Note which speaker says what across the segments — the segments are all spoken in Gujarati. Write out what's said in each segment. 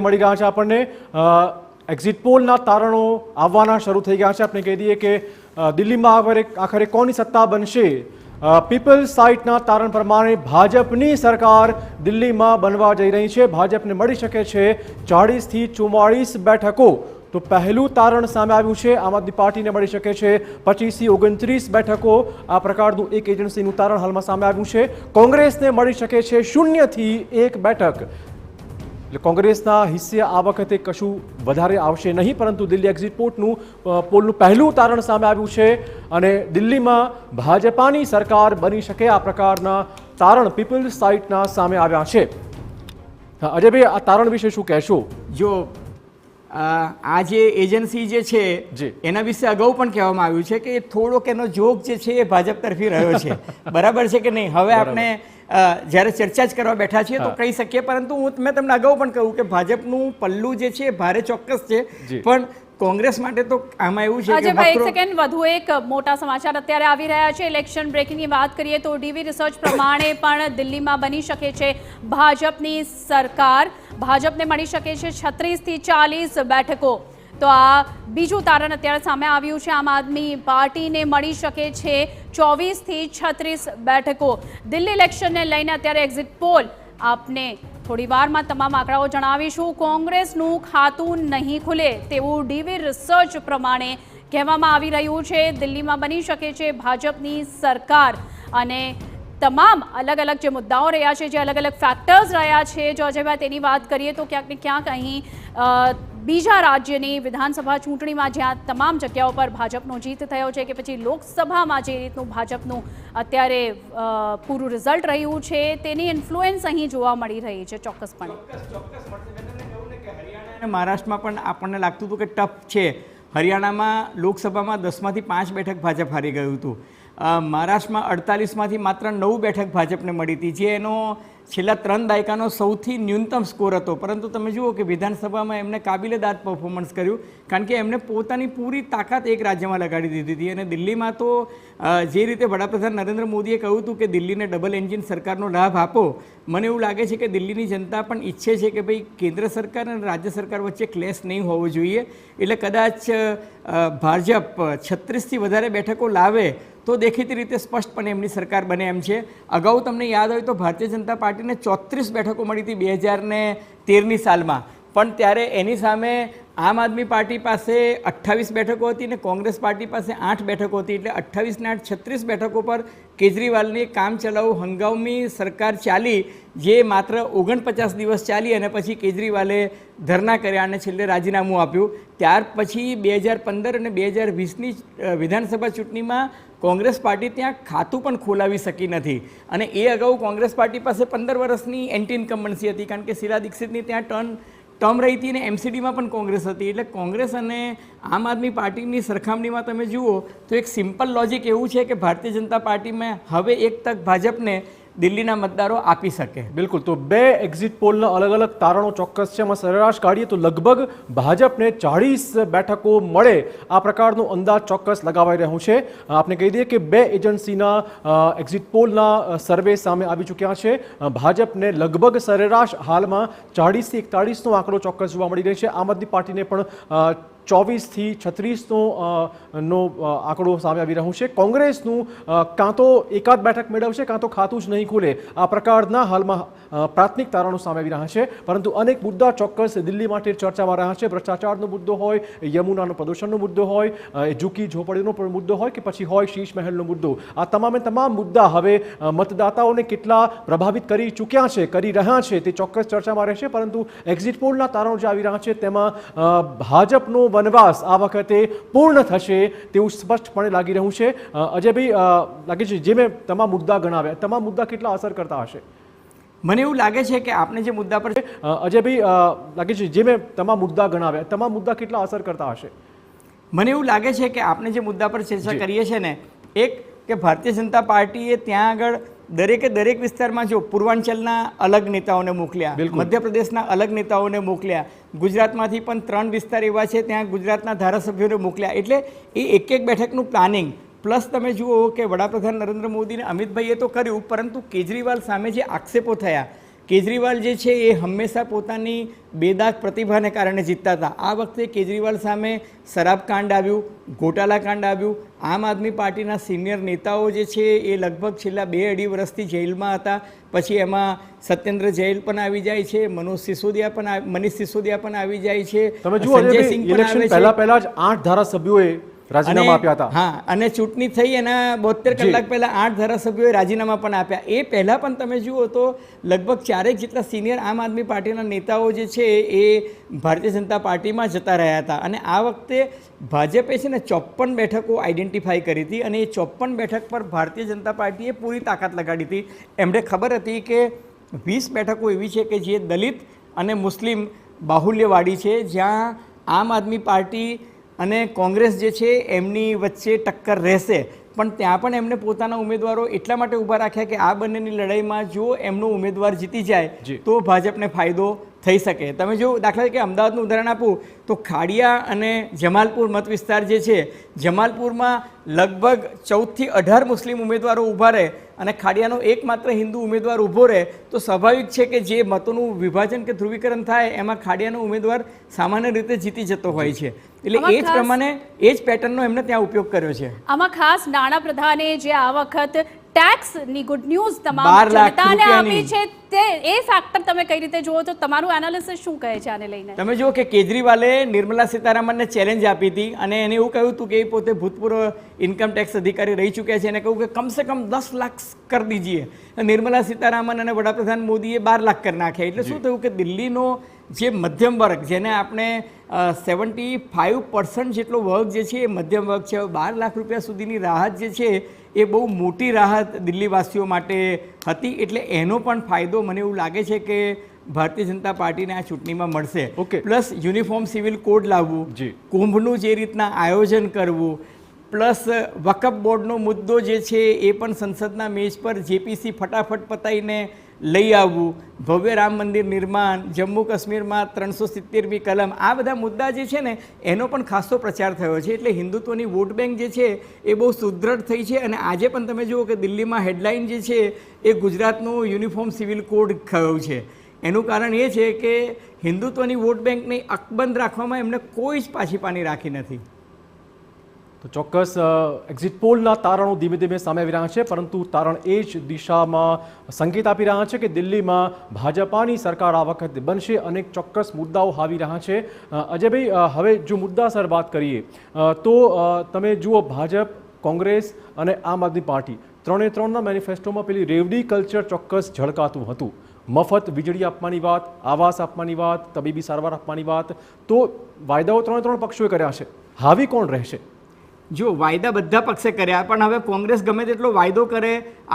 Speaker 1: મળી ગયા છે આપણને એક્ઝિટ પોલના તારણો આવવાના શરૂ થઈ ગયા છે। આપણે કહી દઈએ કે દિલ્હીમાં આખરે કોની સત્તા બનશે। પીપલ્સ સાઇટના તારણ પ્રમાણે ભાજપની સરકાર દિલ્હીમાં બનવા જઈ રહી છે। ભાજપને મળી શકે છે 40 થી 44 બેઠકો। તો પહેલું તારણ સામે આવ્યું છે। આમ આદમી પાર્ટીને મળી શકે છે 25 થી 29 બેઠકો। આ પ્રકારનું એક એજન્સીનું તારણ હાલમાં સામે આવ્યું છે। કોંગ્રેસને મળી શકે છે 0 થી 1 બેઠક। એટલે કોંગ્રેસના હિસ્સે આ વખતે કશું વધારે આવશે નહીં, પરંતુ દિલ્હી એક્ઝિટ પોલનું પહેલું તારણ સામે આવ્યું છે અને દિલ્હીમાં ભાજપાની સરકાર બની શકે આ પ્રકારના તારણ પીપલ્સ સાઇટના સામે આવ્યા છે। અજયભાઈ, આ તારણ વિશે શું કહેશો?
Speaker 2: જો આ જે એજન્સી જે છે એના વિશે અગાઉ પણ કહેવામાં આવ્યું છે કે થોડોક એનો જોગ જે છે એ ભાજપ તરફી રહ્યો છે। બરાબર છે કે નહીં? હવે આપણે જ્યારે ચર્ચા જ કરવા બેઠા છીએ તો કહી શકીએ, પરંતુ મેં તમને અગાઉ પણ કહ્યું કે ભાજપનું પલ્લું જે છે ભારે ચોક્કસ છે, પણ કોંગ્રેસ માટે તો આમાં એવું છે કે
Speaker 3: એક સેકન્ડ વધુ એક મોટા સમાચાર અત્યારે આવી રહ્યા છે। ઇલેક્શન બ્રેકિંગની વાત કરીએ તો ડીવી રિસર્ચ પ્રમાણે પણ દિલ્હીમાં બની શકે છે ભાજપની સરકાર। ભાજપને મળી શકે છે 36 થી 40 બેઠકો। તો આ બીજું તારણ અત્યારે સામે આવ્યું છે। આમ આદમી પાર્ટીને મળી શકે છે 24 થી 36 બેઠકો। દિલ્હી ઇલેક્શનને લઈને અત્યારે એક્ઝિટ પોલ આપને થોડી વારમાં તમામ આંકડાઓ જણાવીશું। કોંગ્રેસનું ખાતું નહીં ખુલે તેવું ડીવી રિસર્ચ પ્રમાણે કહેવામાં આવી રહ્યું છે। દિલ્હીમાં બની શકે છે ભાજપની સરકાર અને તમામ અલગ અલગ જે મુદ્દાઓ રહ્યા છે, જે અલગ અલગ ફેક્ટર્સ રહ્યા છે, જો અજયભાઈ તેની વાત કરીએ તો ક્યાંક ને ક્યાંક અહીં બીજા રાજ્યની વિધાનસભા ચૂંટણીમાં જ્યાં તમામ જગ્યાઓ પર ભાજપનો જીત થયો છે કે પછી લોકસભામાં જે રીતનું ભાજપનું અત્યારે પૂરું રિઝલ્ટ રહ્યું છે તેની ઇન્ફ્લુઅન્સ અહીં જોવા મળી રહી છે ચોક્કસપણે।
Speaker 2: મહારાષ્ટ્રમાં પણ આપણને લાગતું હતું કે ટફ છે। હરિયાણામાં લોકસભામાં 10માંથી 5 બેઠક ભાજપ હારી ગયું હતું। મહારાષ્ટ્રમાં 48માંથી માત્ર 9 બેઠક ભાજપને મળી હતી, જે એનો છેલ્લા 3 દાયકાનો સૌથી ન્યૂનતમ સ્કોર હતો। પરંતુ તમે જુઓ કે વિધાનસભામાં એમને કાબિલેદાદ પરફોર્મન્સ કર્યું, કારણ કે એમને પોતાની પૂરી તાકાત એક રાજ્યમાં લગાડી દીધી હતી। અને દિલ્હીમાં તો જે રીતે વડાપ્રધાન નરેન્દ્ર મોદીએ કહ્યું હતું કે દિલ્હીને ડબલ એન્જિન સરકારનો લાભ આપો, મને એવું લાગે છે કે દિલ્હીની જનતા પણ ઈચ્છે છે કે ભાઈ કેન્દ્ર સરકાર અને રાજ્ય સરકાર વચ્ચે ક્લેશ નહીં હોવો જોઈએ। એટલે કદાચ ભાજપ 36થી વધારે બેઠકો લાવે તો દેખીતી રીતે સ્પષ્ટપણે એમની સરકાર બને એમ છે। અગાઉ તમને યાદ હોય તો ભારતીય જનતા પાર્ટીને 34 બેઠકો મળી હતી 2013ની સાલમાં, પણ ત્યારે એની સામે આમ આદમી પાર્ટી પાસે 28 બેઠકો હતી અને કોંગ્રેસ પાર્ટી પાસે 8 બેઠકો હતી। એટલે 28 ને 8 36 બેઠકો પર કેજરીવાલની કામ ચલાઉ હંગામી સરકાર ચાલી, જે માત્ર 49 દિવસ ચાલી અને પછી કેજરીવાલે ધરના કર્યા અને છેલ્લે રાજીનામું આપ્યું। ત્યાર પછી 2015 અને 2020ની વિધાનસભા ચૂંટણીમાં કોંગ્રેસ પાર્ટી ત્યાં ખાતું પણ ખોલાવી શકી નથી। અને એ અગાઉ કોંગ્રેસ પાર્ટી પાસે 15 વર્ષની એન્ટી ઇન્કમ્બન્સી હતી, કારણ કે શીલા દીક્ષિતની ત્યાં ટર્મ રહી હતી અને એમસીડીમાં પણ કોંગ્રેસ હતી। એટલે કોંગ્રેસ અને આમ આદમી પાર્ટીની સરખામણીમાં તમે જુઓ તો એક સિમ્પલ લોજિક એવું છે કે ભારતીય જનતા પાર્ટીમાં હવે એક તક ભાજપને દિલ્હીના મતદારો આપી શકે।
Speaker 1: બિલકુલ। તો બે એક્ઝિટ પોલના અલગ અલગ તારણો ચોક્કસ છે। એમાં સરેરાશ કાઢીએ તો લગભગ ભાજપને 40 બેઠકો મળે આ પ્રકારનો અંદાજ ચોક્કસ લગાવાઈ રહ્યું છે। આપણે કહી દઈએ કે બે એજન્સીના એક્ઝિટ પોલના સર્વે સામે આવી ચૂક્યા છે। ભાજપને લગભગ સરેરાશ હાલમાં 40 થી 41નો આંકડો ચોક્કસ જોવા મળી રહ્યો છે। આમ આદમી પાર્ટીને પણ 24 થી 36નો આંકડો સામે આવી રહ્યું છે। કોંગ્રેસનું કાં તો એકાદ બેઠક મેળવશે કાં તો ખાતું જ નહીં ખુલે આ પ્રકારના હાલમાં પ્રાથમિક તારણો સામે આવી રહ્યા છે। પરંતુ અનેક મુદ્દા ચોક્કસ દિલ્હી માટે ચર્ચામાં રહ્યા છે। ભ્રષ્ટાચારનો મુદ્દો હોય, યમુનાનો પ્રદૂષણનો મુદ્દો હોય, ઝૂકી ઝોપડીનો પણ મુદ્દો હોય કે પછી હોય શીશ મહેલનો મુદ્દો, આ તમામે તમામ મુદ્દા હવે મતદાતાઓને કેટલા પ્રભાવિત કરી ચૂક્યા છે, કરી રહ્યા છે તે ચોક્કસ ચર્ચામાં રહેશે। પરંતુ એક્ઝિટ પોલના તારણો જે આવી રહ્યા છે તેમાં ભાજપનો વનવાસ આ વખતે પૂર્ણ થશે તેવું સ્પષ્ટપણે લાગી રહ્યું છે। અજયભાઈ, લાગે છે જે મેં તમામ મુદ્દા ગણાવ્યા, તમામ મુદ્દા કેટલા અસર કરતા હશે?
Speaker 2: મને એવું લાગે છે કે આપણે જે મુદ્દા પર
Speaker 1: અજયભાઈ, લાગે છે જે મેં તમામ મુદ્દા ગણાવ્યા, તમામ મુદ્દા કેટલા અસર કરતા હશે?
Speaker 2: મને એવું લાગે છે કે આપણે જે મુદ્દા પર ચર્ચા કરીએ છીએ ને, એક કે ભારતીય જનતા પાર્ટીએ ત્યાં આગળ દરેક વિસ્તારમાં જો પૂર્વાંચલના અલગ નેતાઓને મોકલ્યા, મધ્યપ્રદેશના અલગ નેતાઓને મોકલ્યા, ગુજરાતમાંથી પણ 3 વિસ્તાર એવા છે ત્યાં ગુજરાતના ધારાસભ્યોને મોકલ્યા। એટલે એ એક બેઠકનું પ્લાનિંગ પ્લસ તમે જુઓ કે વડાપ્રધાન નરેન્દ્ર મોદી અને અમિતભાઈએ તો કર્યું, પરંતુ કેજરીવાલ સામે જે આક્ષેપો થયા કેજરીવાલ જે છે એ હંમેશા પોતાની બેદાગ પ્રતિભાને કારણે જીતતા હતા. આ વખતે કેજરીવાલ સામે શરાબકાંડ આવ્યું, ગોટાલાકાંડ આવ્યું. આમ આદમી પાર્ટીના સિનિયર નેતાઓ જે છે એ લગભગ છેલ્લા 2-2.5 વર્ષથી જેલમાં હતા. પછી એમાં સત્યેન્દ્ર જૈન પણ આવી જાય છે, મનીષ સિસોદિયા પણ આવી જાય છે,
Speaker 1: તમે જુઓ
Speaker 2: સંજય સિંહ પણ આવે છે.
Speaker 1: પહેલા જ 8 ધારાસભ્યોએ રાજીનામા આપ્યા હતા.
Speaker 2: હા, અને ચૂંટણી થઈ એના 72 કલાક પહેલા 8 ધારાસભ્યોએ રાજીનામા પણ આપ્યા. એ પહેલા પણ તમે જુઓ તો લગભગ 4 જેટલા સિનિયર આમ આદમી પાર્ટીના નેતાઓ જે છે એ ભારતીય જનતા પાર્ટીમાં જતા રહ્યા હતા. અને આ વખતે ભાજપે છે ને 54 બેઠકો આઈડેન્ટિફાઈ કરી હતી, અને એ 54 બેઠક પર ભારતીય જનતા પાર્ટીએ પૂરી તાકાત લગાડી હતી. એમને ખબર હતી કે 20 બેઠકો એવી છે કે જે દલિત અને મુસ્લિમ બાહુલ્યવાળી છે, જ્યાં આમ આદમી પાર્ટી અને કોંગ્રેસ જે છે એમની વચ્ચે ટક્કર રહેશે. પણ ત્યાં પણ એમને પોતાના ઉમેદવારો એટલા માટે ઊભા રાખ્યા કે આ બંનેની લડાઈમાં જો એમનો ઉમેદવાર જીતી જાય તો ભાજપને ફાયદો થઈ શકે. તમે જો દાખલા તરીકે અમદાવાદનું ઉદાહરણ આપું તો ખાડિયા અને જમાલપુર મત વિસ્તાર જે છે, જમાલપુરમાં લગભગ 14 થી 18 મુસ્લિમ ઉમેદવારો ઊભા રહે અને ખાડિયાનો એકમાત્ર હિન્દુ ઉમેદવાર ઊભો રહે તો સ્વાભાવિક છે કે જે મતોનું વિભાજન કે ધ્રુવીકરણ થાય એમાં ખાડિયાનો ઉમેદવાર સામાન્ય રીતે જીતી જતો હોય છે. એટલે એ જ પ્રમાણે એ જ પેટર્નનો એમને ત્યાં ઉપયોગ કર્યો છે.
Speaker 3: આમાં ખાસ નાણાપ્રધાને જે આ વખત ટેક્સની ગુડ ન્યૂઝ તમામ
Speaker 2: 12 લાખ
Speaker 3: જનતાને આપી
Speaker 2: રૂપિયાની.
Speaker 3: છે, તે એ ફેક્ટર તમે કઈ રીતે જુઓ તો તમારું એનાલિસિસ શું કહે છે આને લઈને?
Speaker 2: તમે જુઓ કે કેજરીવાલે નિર્મલા સીતારામનને ચેલેન્જ આપી હતી અને એને એવું કહ્યું હતું કે એ પોતે ભૂતપૂર્વ ઇન્કમ ટેક્સ અધિકારી રહી ચૂક્યા છે, એને કહ્યું કે કમસે કમ 10 લાખ કરી દીજીએ. નિર્મલા સીતારામન અને વડાપ્રધાન મોદીએ 12 લાખ કરી નાખ્યા. એટલે શું થયું કે દિલ્હીનો જે મધ્યમ વર્ગ, જેને આપણે 75% જેટલો વર્ગ જે છે એ મધ્યમ વર્ગ છે, 12 લાખ રૂપિયા સુધીની રાહત જે છે એ બહુ મોટી રાહત દિલ્હીવાસીઓ માટે હતી. એટલે એનો પણ ફાયદો મને એવું લાગે છે કે ભારતીય જનતા પાર્ટીને આ ચૂંટણીમાં મળશે. પ્લસ યુનિફોર્મ સિવિલ કોડ લાવવું, કુંભનું જે રીતના આયોજન કરવું, પ્લસ વકફ બોર્ડનો મુદ્દો જે છે એ પણ સંસદના મેજ પર જેપીસી ફટાફટ પતાવીને લઈ આવવું, ભવ્ય રામ મંદિર નિર્માણ, જમ્મુ કાશ્મીરમાં 370મી કલમ, આ બધા મુદ્દા જે છે ને એનો પણ ખાસો પ્રચાર થયો છે. એટલે હિન્દુત્વની વોટ બેંક જે છે એ બહુ સુદૃઢ થઈ છે. અને આજે પણ તમે જુઓ કે દિલ્હીમાં હેડલાઇન જે છે એ ગુજરાતનું યુનિફોર્મ સિવિલ કોડ થયું છે. એનું કારણ એ છે કે હિન્દુત્વની વોટ બેંકને અકબંધ રાખવામાં એમને કોઈ જ પાછી પાની રાખી નથી.
Speaker 1: તો ચોક્કસ એક્ઝિટ પોલના તારણો ધીમે ધીમે સામે આવી રહ્યા છે, પરંતુ તારણ એ જ દિશામાં સંકેત આપી રહ્યા છે કે દિલ્હીમાં ભાજપાની સરકાર આ વખતે બનશે. અનેક ચોક્કસ મુદ્દાઓ આવી રહ્યા છે. અજયભાઈ, હવે જો મુદ્દાસર વાત કરીએ તો તમે જુઓ ભાજપ, કોંગ્રેસ અને આમ આદમી પાર્ટી ત્રણના મેનિફેસ્ટોમાં પેલી રેવડી કલ્ચર ચોક્કસ ઝળકાતું હતું. મફત વીજળી આપવાની વાત, આવાસ આપવાની વાત, તબીબી સારવાર આપવાની વાત, તો વાયદાઓ ત્રણ પક્ષોએ કર્યા છે. હાવી કોણ રહેશે?
Speaker 2: જો વાયદા બધા પક્ષે કર્યા, પણ હવે કોંગ્રેસ ગમે તેટલો વાયદો કરે,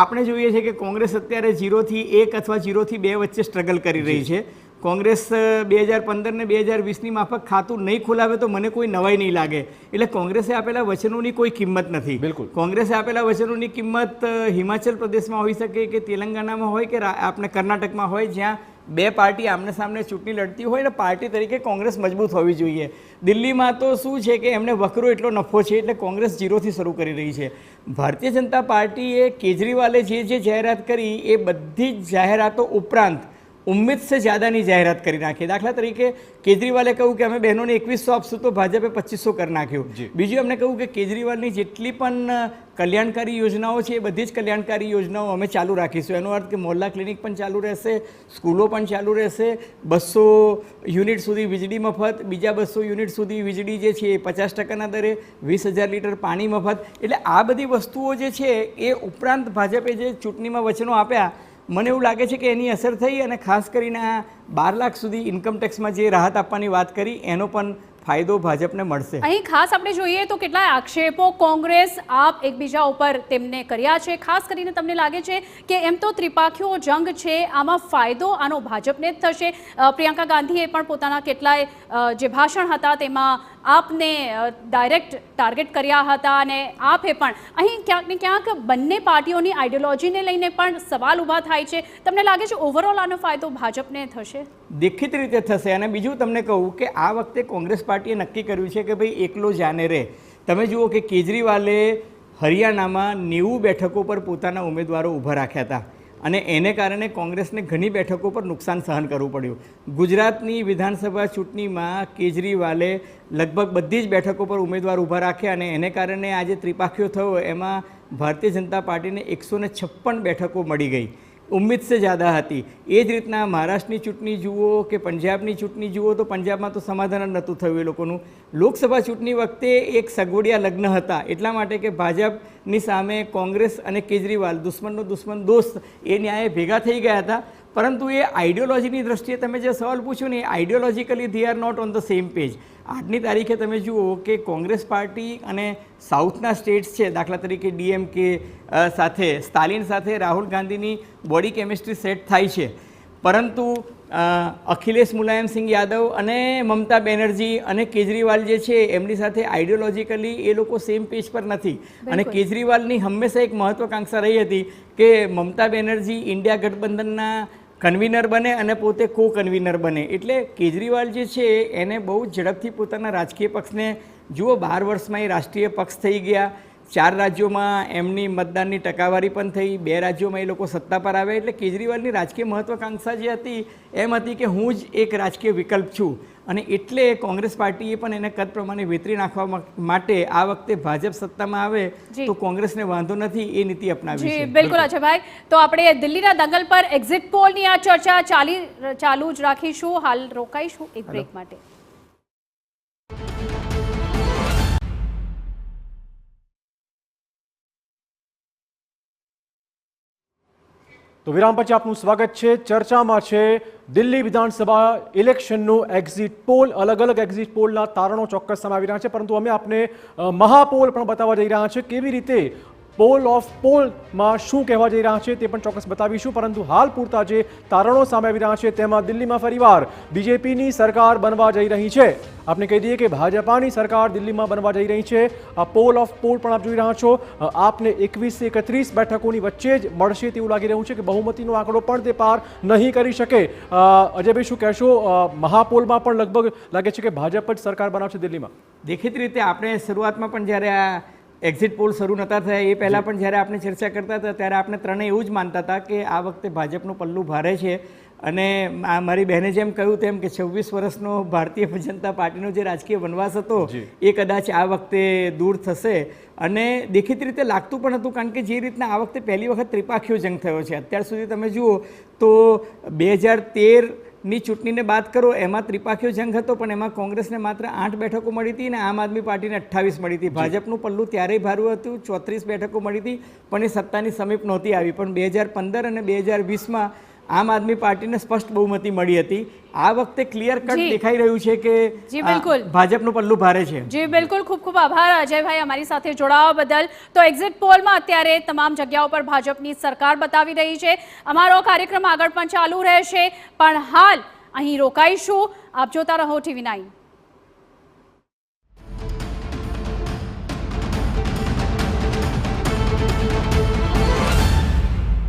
Speaker 2: આપણે જોઈએ છે કે કોંગ્રેસ અત્યારે 0 થી 1 અથવા 0 થી 2 વચ્ચે સ્ટ્રગલ કરી રહી છે. કોંગ્રેસ 2015 ને 2020ની માફક ખાતું નહીં ખોલાવે તો મને કોઈ નવાઈ નહીં લાગે. એટલે કોંગ્રેસે આપેલા વચનોની કોઈ કિંમત નથી.
Speaker 1: બિલકુલ.
Speaker 2: કોંગ્રેસે આપેલા વચનોની કિંમત હિમાચલ પ્રદેશમાં હોઈ શકે કે તેલંગાણામાં હોય કે આપણે કર્ણાટકમાં હોય, જ્યાં 2 પાર્ટી આમને સામને ચૂંટણી લડતી હોય ને પાર્ટી તરીકે કોંગ્રેસ મજબૂત હોવી જોઈએ. દિલ્હીમાં તો શું છે કે એમને વકરો એટલો નફો છે એટલે કોંગ્રેસ 0થી શરૂ કરી રહી છે. ભારતીય જનતા પાર્ટીએ કેજરીવાલે જે જાહેરાત કરી એ બધી જ જાહેરાતો ઉપરાંત ઉમ્મીદ સે જ્યાદાની જાહેરાત કરી નાખી. દાખલા તરીકે કેજરીવાલે કહ્યું કે અમે બહેનોને 2100 આપશું તો ભાજપે 2500 કરી નાખ્યું. બીજું એમને કહ્યું કે કેજરીવાલની જેટલી પણ કલ્યાણકારી યોજનાઓ છે એ બધી જ કલ્યાણકારી યોજનાઓ અમે ચાલુ રાખીશું. એનો અર્થ કે મોહલ્લા ક્લિનિક પણ ચાલુ રહેશે, સ્કૂલો પણ ચાલુ રહેશે, 200 યુનિટ સુધી વીજળી મફત, બીજા 200 યુનિટ સુધી વીજળી જે છે એ 50%ના દરે, 20,000 લીટર પાણી મફત. એટલે આ બધી વસ્તુઓ જે છે એ ઉપરાંત ભાજપે જે ચૂંટણીમાં વચનો આપ્યા, મને એવું લાગે છે કે એની અસર થઈ અને ખાસ કરીને આ 12 લાખ સુધી ઇન્કમ ટેક્સમાં જે રાહત આપવાની વાત કરી એનો પણ ફાયદો ભાજપને મળશે.
Speaker 3: અહીં ખાસ આપણે જોઈએ તો કેટલાય આક્ષેપો કોંગ્રેસ આપ એકબીજા ઉપર તેમને કર્યા છે. ખાસ કરીને તમને લાગે છે કે એમ તો ત્રિપાખીઓ જંગ છે, આમાં ફાયદો આનો ભાજપને જ થશે. પ્રિયંકા ગાંધીએ પણ પોતાના કેટલાય જે ભાષણ હતા તેમાં આપને ડાયરેક્ટ ટાર્ગેટ કર્યા હતા અને આપે પણ અહીં ક્યાંક ને ક્યાંક બંને પાર્ટીઓની આઈડિયોલોજીને લઈને પણ સવાલ ઊભા થાય છે. તમને લાગે છે ઓવરઓલ આનો ફાયદો ભાજપને થશે?
Speaker 2: દેખીત રીતે થશે. અને બીજું તમને કહું કે આ વખતે કોંગ્રેસ પાર્ટીએ નક્કી કર્યું છે કે ભાઈ એકલો જાને રહે. તમે જુઓ કે કેજરીવાલે હરિયાણામાં 90 બેઠકો પર પોતાના ઉમેદવારો ઊભા રાખ્યા હતા અને એને કારણે કોંગ્રેસને ઘણી બેઠકો પર નુકસાન સહન કરવું પડ્યું. ગુજરાતની વિધાનસભા ચૂંટણીમાં કેજરીવાલે લગભગ બધી જ બેઠકો પર ઉમેદવાર ઊભા રાખ્યા અને એને કારણે આજે ત્રિપાખીઓ થયો, એમાં ભારતીય જનતા પાર્ટીને 156 બેઠકો મળી ગઈ. ઉમ્મીદ સે જ્યાદા હતી. એ જ રીતના મહારાષ્ટ્રની ચૂંટણી જુઓ કે પંજાબની ચૂંટણી જુઓ તો પંજાબમાં તો સમાધાન જ નહોતું થયું એ લોકોનું. લોકસભા ચૂંટણી વખતે એક સગવડિયા લગ્ન હતા, એટલા માટે કે ભાજપની સામે કોંગ્રેસ અને કેજરીવાલ દુશ્મનનો દુશ્મન દોસ્ત એ ન્યાયે ભેગા થઈ ગયા હતા. પરંતુ એ આઈડિયોલોજીની દ્રષ્ટિએ તમે જે સવાલ પૂછ્યો ને, એ ideologically they are not on the same page. આજની તારીખે તમે જુઓ કે કોંગ્રેસ પાર્ટી અને સાઉથના સ્ટેટ્સ છે, દાખલા તરીકે DMK સાથે સ્ટાલિન સાથે રાહુલ ગાંધીની બોડી કેમિસ્ટ્રી સેટ થાય છે, પરંતુ અખિલેશ મુલાયમસિંહ યાદવ અને મમતા બેનર્જી અને કેજરીવાલ જે છે એમની સાથે આઈડિયોલોજીકલી એ લોકો સેમ પેજ પર નથી. અને કેજરીવાલની હંમેશા એક મહત્વાકાંક્ષા રહી હતી કે મમતા બેનર્જી ઇન્ડિયા ગઠબંધનના કન્વીનર બને અને પોતે કો કન્વીનર બને. એટલે કેજરીવાલ જે છે એને બહુ ઝડપથી પોતાના રાજકીય પક્ષને જુઓ, 12 વર્ષમાં એ રાષ્ટ્રીય પક્ષ થઈ ગયા. 4 રાજ્યોમાં એમની મતદાનની ટકાવારી પણ થઈ, 2 રાજ્યોમાં એ લોકો સત્તા પર આવ્યા. એટલે કેજરીવાલની રાજકીય મહત્વાકાંક્ષા જે હતી એમ હતી કે હું જ એક રાજકીય વિકલ્પ છું. અને એટલે કોંગ્રેસ પાર્ટીએ પણ એને કદ પ્રમાણે વેતરી નાખવા માટે આ વખતે ભાજપ સત્તામાં આવે તો કોંગ્રેસને વાંધો નથી એ નીતિ અપનાવી છે.
Speaker 3: બિલકુલ અજયભાઈ, તો આપણે દિલ્હીના દંગલ પર એક્ઝિટ પોલની આ ચર્ચા ચાલુ જ રાખીશું. હાલ રોકાઈશું એક બ્રેક માટે.
Speaker 1: તો વિરામ પછી આપનું સ્વાગત છે. ચર્ચામાં છે દિલ્હી વિધાનસભા ઇલેક્શનનું એક્ઝિટ પોલ. અલગ અલગ એક્ઝિટ પોલના તારણો ચોક્કસ સામે આવી રહ્યા છે, પરંતુ અમે આપને મહાપોલ પણ બતાવવા જઈ રહ્યા છે. કેવી રીતે પોલ ઓફ પોલમાં શું કહેવા જઈ રહ્યા છે તે પણ ચોક્કસ બતાવીશું. પરંતુ હાલ પૂરતા જે તારણો સામે આવી રહ્યા છે તેમાં દિલ્હીમાં ફરીવાર બીજેપીની સરકાર બનવા જઈ રહી છે. આપને કહી દઈએ કે ભાજપાની સરકાર દિલ્હીમાં બનવા જઈ રહી છે. આ પોલ ઓફ પોલ પણ આપ જોઈ રહ્યા છો. આપને 21 થી 31 બેઠકોની વચ્ચે જ મળશે તેવું લાગી રહ્યું છે કે બહુમતીનો આંકડો પણ તે પાર નહીં કરી શકે. અજયભાઈ, શું કહેશો? મહાપોલમાં પણ લગભગ લાગે છે કે ભાજપ જ સરકાર બનાવશે દિલ્હીમાં.
Speaker 2: દેખીતી રીતે આપણે શરૂઆતમાં પણ જ્યારે આ એક્ઝિટ પોલ શરૂ નહોતા થયા એ પહેલાં પણ જ્યારે આપણે ચર્ચા કરતા હતા ત્યારે આપણે ત્રણેય એવું જ માનતા હતા કે આ વખતે ભાજપનું પલ્લું ભારે છે. અને મારી બહેને જેમ કહ્યું તેમ કે 26 વર્ષનો ભારતીય જનતા પાર્ટીનો જે રાજકીય વનવાસ હતો એ કદાચ આ વખતે દૂર થશે. અને દેખીતી રીતે લાગતું પણ હતું, કારણ કે જે રીતના આ વખતે પહેલી વખત ત્રિપાખીયો જંગ થયો છે. અત્યાર સુધી તમે જુઓ તો 2013ની ચૂંટણીને બાદ કરો એમાં ત્રિપાખીયો જંગ હતો, પણ એમાં કોંગ્રેસને માત્ર 8 બેઠકો મળી હતી અને આમ આદમી પાર્ટીને 28 મળી હતી. ભાજપનું પલ્લું ત્યારેય ભારું હતું, 34 બેઠકો મળી હતી, પણ એ સત્તાની સમીપ નહોતી આવી. પણ 2015 અને 2020માં આમ આદમી પાર્ટીને સ્પષ્ટ બહુમતી મળી હતી. આ વખતે ક્લિયર કટ દેખાઈ રહ્યું છે કે ભાજપનું પલ્લું ભારે છે.
Speaker 3: જી બિલકુલ, ખૂબ ખૂબ આભાર અજયભાઈ અમારી સાથે જોડાવા બદલ. તો એક્ઝિટ પોલમાં અત્યારે તમામ જગ્યાઓ પર ભાજપની સરકાર બતાવી રહી છે. અમારો કાર્યક્રમ આગળ પણ ચાલુ રહેશે, પણ હાલ અહીં રોકાઈશું. આપ જોતા રહો TV9.